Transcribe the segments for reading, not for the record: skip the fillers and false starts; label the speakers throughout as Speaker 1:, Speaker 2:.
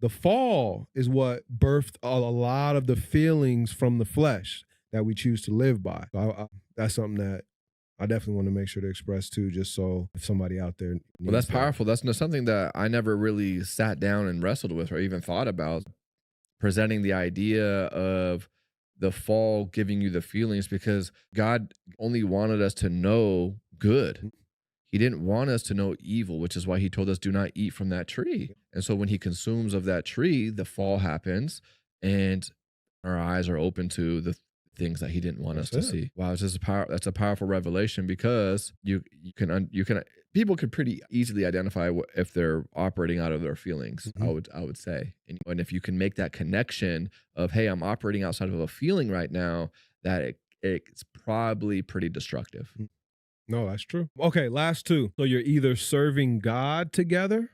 Speaker 1: The fall is what birthed a lot of the feelings from the flesh that we choose to live by. So that's something that I definitely want to make sure to express too, just so if somebody out there needs
Speaker 2: Well, that's powerful. That's something that I never really sat down and wrestled with or even thought about, presenting the idea of the fall giving you the feelings, because God only wanted us to know good. He didn't want us to know evil, which is why he told us, do not eat from that tree. And so when he consumes of that tree, the fall happens and our eyes are open to the things that he didn't want us to see. Wow, it's just that's a powerful revelation, because you can people could pretty easily identify if they're operating out of their feelings. I would say, and if you can make that connection of, hey, I'm operating outside of a feeling right now, that it's probably pretty destructive.
Speaker 1: No, that's true. Okay, last two. So you're either serving God together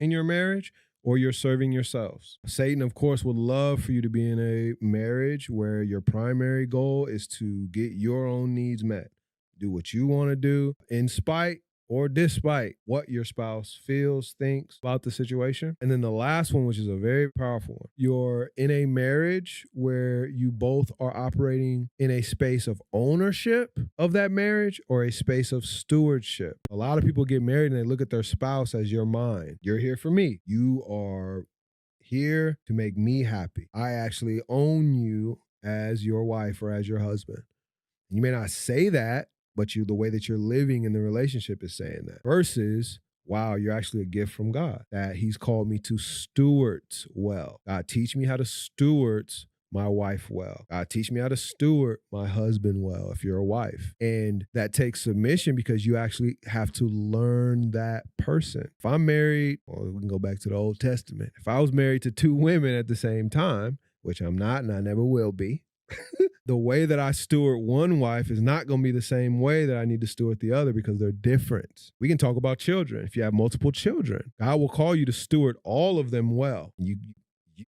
Speaker 1: in your marriage, or you're serving yourselves. Satan, of course, would love for you to be in a marriage where your primary goal is to get your own needs met. Do what you want to do in spite or despite what your spouse feels, thinks about the situation. And then the last one, which is a very powerful one, you're in a marriage where you both are operating in a space of ownership of that marriage or a space of stewardship. A lot of people get married and they look at their spouse as your mine. You're here for me. You are here to make me happy. I actually own you as your wife or as your husband. You may not say that, but the way that you're living in the relationship is saying that. Versus, wow, you're actually a gift from God, that he's called me to steward well. God, teach me how to steward my wife well. God, teach me how to steward my husband well, if you're a wife. And that takes submission, because you actually have to learn that person. If I'm married, well, we can go back to the Old Testament. If I was married to two women at the same time, which I'm not and I never will be, the way that I steward one wife is not going to be the same way that I need to steward the other, because they're different. We can talk about children. If you have multiple children, God will call you to steward all of them well. You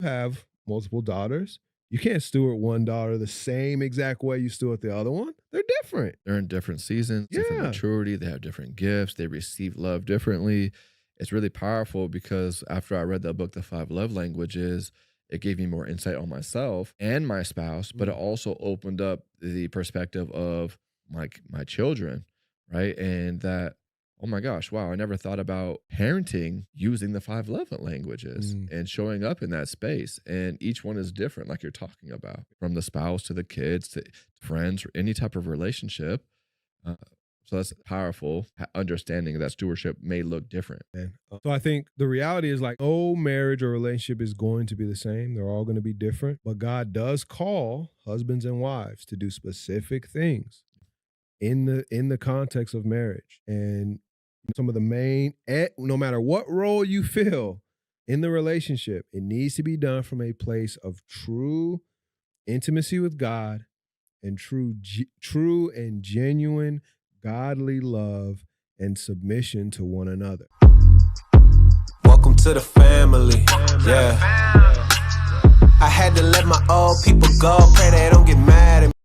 Speaker 1: have multiple daughters. You can't steward one daughter the same exact way you steward the other one. They're different.
Speaker 2: They're in different seasons, different maturity. They have different gifts. They receive love differently. It's really powerful, because after I read that book, The 5 Love Languages, it gave me more insight on myself and my spouse, but it also opened up the perspective of my children, right? And that, oh my gosh, wow, I never thought about parenting using the 5 love languages and showing up in that space. And each one is different, like you're talking about, from the spouse to the kids to friends or any type of relationship. So that's powerful, understanding that stewardship may look different.
Speaker 1: So I think the reality is, like, no marriage or relationship is going to be the same. They're all going to be different. But God does call husbands and wives to do specific things in the context of marriage. And some of the main, no matter what role you fill in the relationship, it needs to be done from a place of true intimacy with God and true and genuine godly love and submission to one another.
Speaker 3: Welcome to the family. Yeah. I had to let my old people go. Pray they don't get mad at me.